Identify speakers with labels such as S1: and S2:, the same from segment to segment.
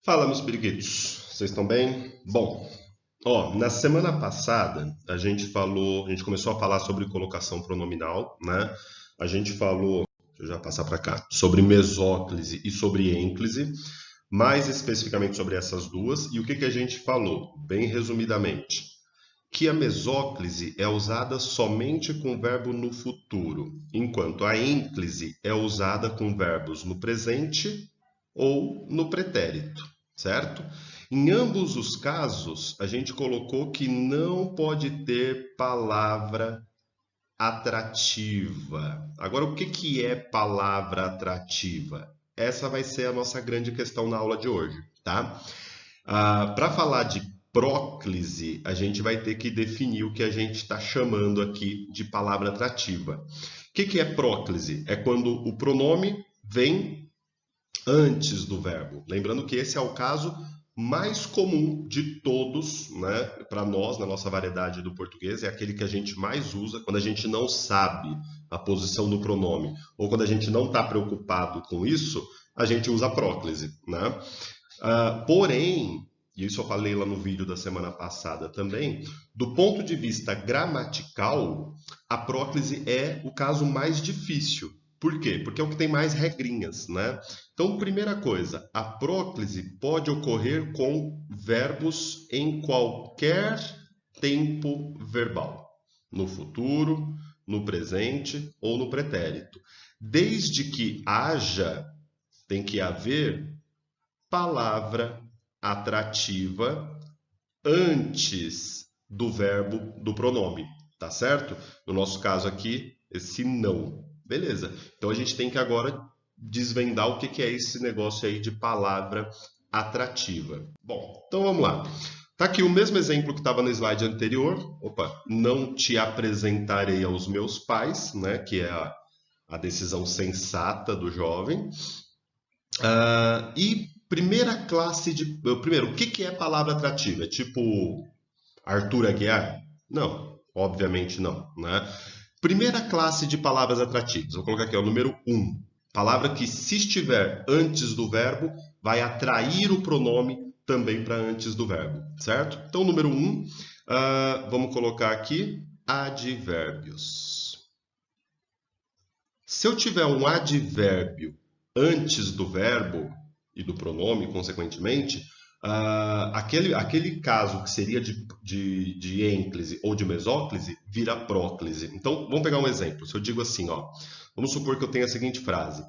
S1: Fala, meus periquitos. Vocês estão bem? Bom, na semana passada a gente começou a falar sobre colocação pronominal, né? A gente falou, deixa eu já passar para cá, sobre mesóclise e sobre ênclise, mais especificamente sobre essas duas. E o que que a gente falou? Bem resumidamente, que a mesóclise é usada somente com verbo no futuro, enquanto a ênclise é usada com verbos no presente ou no pretérito, certo? Em ambos os casos, a gente colocou que não pode ter palavra atrativa. Agora, o que que é palavra atrativa? Essa vai ser a nossa grande questão na aula de hoje, tá? Para falar de próclise, a gente vai ter que definir o que a gente está chamando aqui de palavra atrativa. O que que é próclise? É quando o pronome vem antes do verbo. Lembrando que esse é o caso mais comum de todos, né? Para nós, na nossa variedade do português, é aquele que a gente mais usa quando a gente não sabe a posição do pronome ou quando a gente não está preocupado com isso, a gente usa a próclise, né? Porém, e isso eu falei lá no vídeo da semana passada também, do ponto de vista gramatical, a próclise é o caso mais difícil. Por quê? Porque é o que tem mais regrinhas, né? Então, primeira coisa, a próclise pode ocorrer com verbos em qualquer tempo verbal, no futuro, no presente ou no pretérito, desde que haja, tem que haver palavra atrativa antes do verbo do pronome, tá certo? No nosso caso aqui, esse não. Beleza. Então a gente tem que agora desvendar o que que é esse negócio aí de palavra atrativa. Bom, então vamos lá. Tá aqui o mesmo exemplo que estava no slide anterior. Opa, não te apresentarei aos meus pais, né? Que é a decisão sensata do jovem. E primeira classe de. Primeiro, o que que é palavra atrativa? É tipo Arthur Aguiar? Não, obviamente não, né? Primeira classe de palavras atrativas. Vou colocar aqui, o número um. Palavra que, se estiver antes do verbo, vai atrair o pronome também para antes do verbo, certo? Então, número um, vamos colocar aqui advérbios. Se eu tiver um advérbio antes do verbo e do pronome, consequentemente, aquele caso que seria de ênclise ou de mesóclise vira próclise. Então, vamos pegar um exemplo. Se eu digo assim, vamos supor que eu tenha a seguinte frase.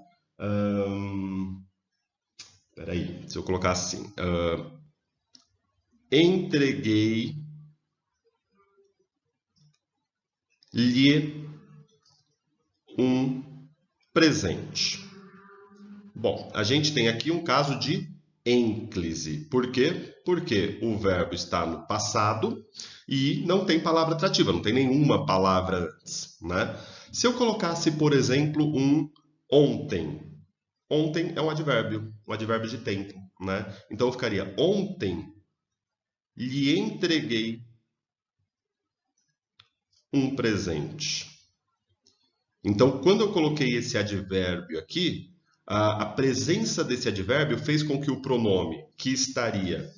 S1: Peraí, se eu colocar assim. Entreguei-lhe um presente. Bom, a gente tem aqui um caso de ênclise. Por quê? Porque o verbo está no passado e não tem palavra atrativa, não tem nenhuma palavra antes, né? Se eu colocasse, por exemplo, um ontem. Ontem é um advérbio de tempo, né? Então eu ficaria ontem lhe entreguei um presente. Então, quando eu coloquei esse advérbio aqui, a presença desse advérbio fez com que o pronome que estaria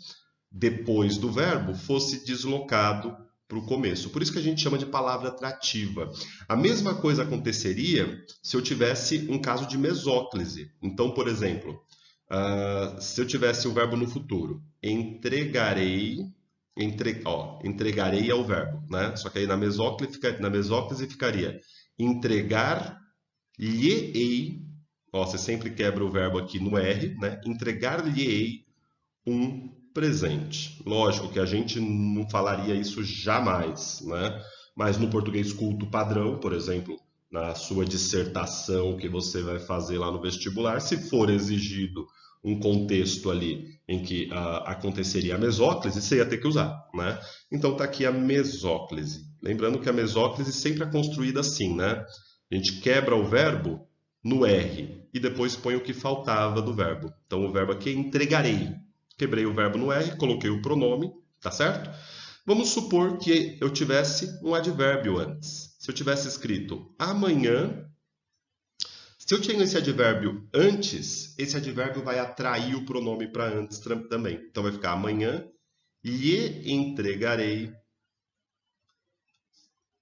S1: depois do verbo fosse deslocado para o começo. Por isso que a gente chama de palavra atrativa. A mesma coisa aconteceria se eu tivesse um caso de mesóclise. Então, por exemplo, se eu tivesse o verbo no futuro, entregarei é o verbo, né? Só que aí na mesóclise ficaria entregar-lhe-ei. Você sempre quebra o verbo aqui no R, né? Entregar-lhe-ei um presente. Lógico que a gente não falaria isso jamais, né? Mas no português culto padrão, por exemplo, na sua dissertação que você vai fazer lá no vestibular, se for exigido um contexto ali em que aconteceria a mesóclise, você ia ter que usar, né? Então tá aqui a mesóclise. Lembrando que a mesóclise sempre é construída assim, né? A gente quebra o verbo no R e depois põe o que faltava do verbo. Então o verbo aqui é entregarei. Quebrei o verbo no R, coloquei o pronome, tá certo? Vamos supor que eu tivesse um advérbio antes. Se eu tivesse escrito amanhã Se eu tenho esse advérbio antes, esse advérbio vai atrair o pronome para antes também. Então vai ficar amanhã lhe entregarei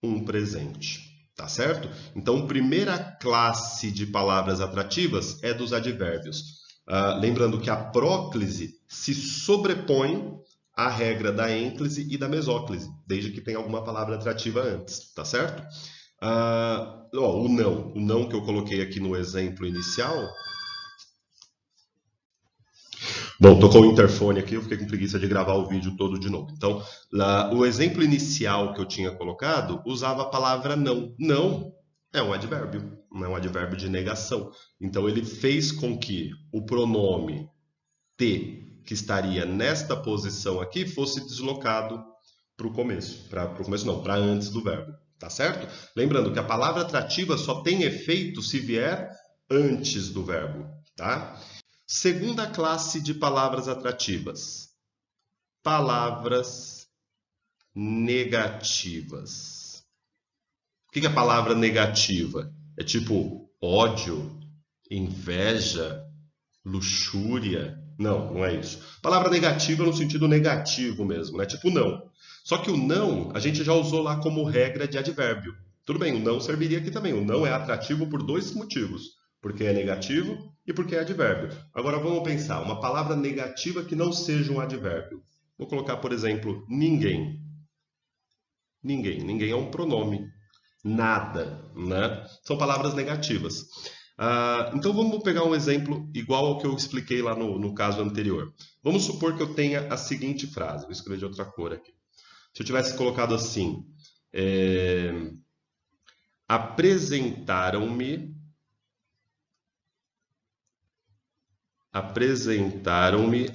S1: um presente. Tá certo? Então, primeira classe de palavras atrativas é dos advérbios. Lembrando que a próclise se sobrepõe à regra da ênclise e da mesóclise, desde que tenha alguma palavra atrativa antes, tá certo? O não que eu coloquei aqui no exemplo inicial. Bom, tocou o interfone aqui, eu fiquei com preguiça de gravar o vídeo todo de novo. Então, o exemplo inicial que eu tinha colocado usava a palavra não. Não é um advérbio, não é um advérbio de negação. Então, ele fez com que o pronome te, que estaria nesta posição aqui, fosse deslocado para o começo. Para antes do verbo. Tá certo? Lembrando que a palavra atrativa só tem efeito se vier antes do verbo, tá? Segunda classe de palavras atrativas. Palavras negativas. O que é palavra negativa? É tipo ódio, inveja, luxúria? Não, não é isso. Palavra negativa no sentido negativo mesmo, né? Tipo não. Só que o não, a gente já usou lá como regra de advérbio. Tudo bem, o não serviria aqui também. O não é atrativo por dois motivos. Porque é negativo e porque é advérbio. Agora vamos pensar, uma palavra negativa que não seja um advérbio. Vou colocar, por exemplo, ninguém. Ninguém. Ninguém é um pronome. Nada, né? São palavras negativas. Então vamos pegar um exemplo igual ao que eu expliquei lá no caso anterior. Vamos supor que eu tenha a seguinte frase. Vou escrever de outra cor aqui. Se eu tivesse colocado assim, apresentaram-me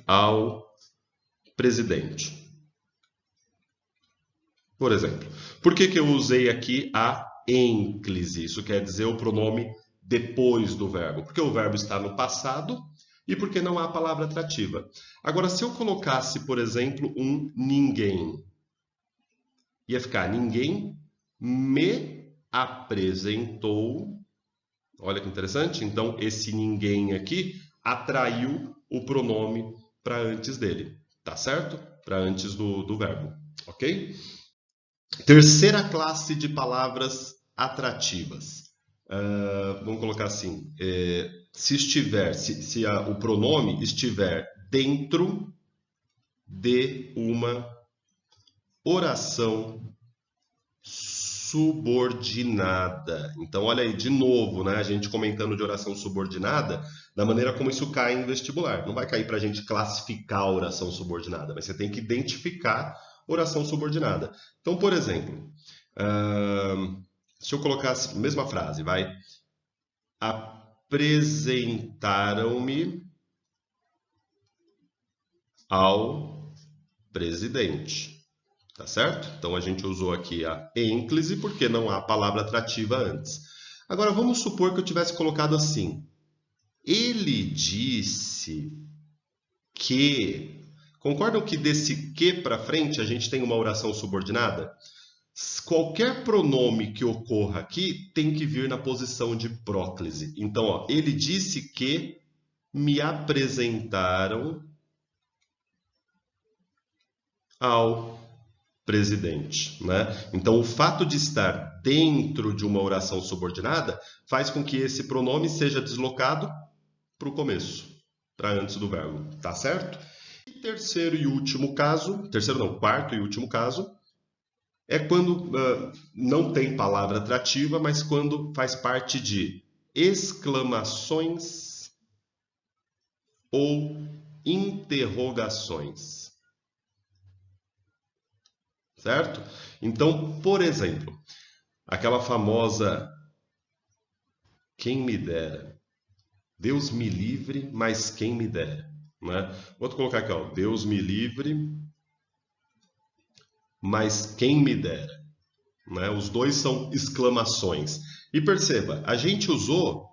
S1: ao presidente. Por exemplo, por que eu usei aqui a ênclise? Isso quer dizer o pronome depois do verbo. Porque o verbo está no passado e porque não há palavra atrativa. Agora, se eu colocasse, por exemplo, um ninguém, ia ficar ninguém me apresentou. Olha que interessante. Então, esse ninguém aqui atraiu o pronome para antes dele, tá certo? Para antes do verbo, ok? Terceira classe de palavras atrativas. Vamos colocar assim, se o pronome estiver dentro de uma oração subordinada. Então, olha aí, de novo, né? A gente comentando de oração subordinada, da maneira como isso cai em vestibular. Não vai cair para a gente classificar a oração subordinada, mas você tem que identificar oração subordinada. Então, por exemplo, se eu colocasse a mesma frase, vai. Apresentaram-me ao presidente. Tá certo? Então, a gente usou aqui a ênclise porque não há palavra atrativa antes. Agora, vamos supor que eu tivesse colocado assim. Ele disse que... Concordam que desse que para frente a gente tem uma oração subordinada? Qualquer pronome que ocorra aqui tem que vir na posição de próclise. Então, ó, ele disse que me apresentaram ao presidente, né? Então, o fato de estar dentro de uma oração subordinada faz com que esse pronome seja deslocado para o começo, para antes do verbo, tá certo? E quarto e último caso, é quando não tem palavra atrativa, mas quando faz parte de exclamações ou interrogações. Certo? Então, por exemplo, aquela famosa quem me dera, Deus me livre, mas quem me dera, né? Vou colocar aqui, ó, Deus me livre, mas quem me dera, né? Os dois são exclamações. E perceba, a gente usou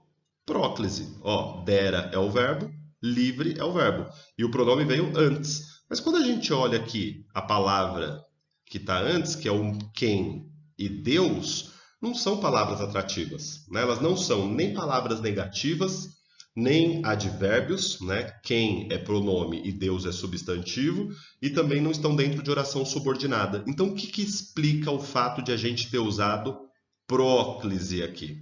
S1: próclise, ó, dera é o verbo, livre é o verbo, e o pronome veio antes. Mas quando a gente olha aqui a palavra que está antes, que é o quem e Deus, não são palavras atrativas, né? Elas não são nem palavras negativas, nem advérbios, né? Quem é pronome e Deus é substantivo, e também não estão dentro de oração subordinada. Então, o que explica o fato de a gente ter usado próclise aqui?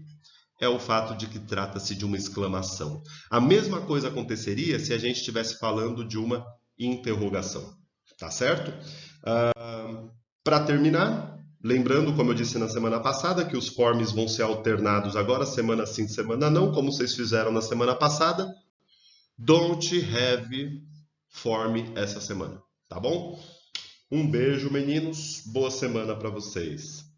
S1: É o fato de que trata-se de uma exclamação. A mesma coisa aconteceria se a gente estivesse falando de uma interrogação, tá certo? Para terminar, lembrando, como eu disse na semana passada, que os forms vão ser alternados agora, semana sim, semana não, como vocês fizeram na semana passada. Don't have form essa semana, tá bom? Um beijo, meninos. Boa semana para vocês.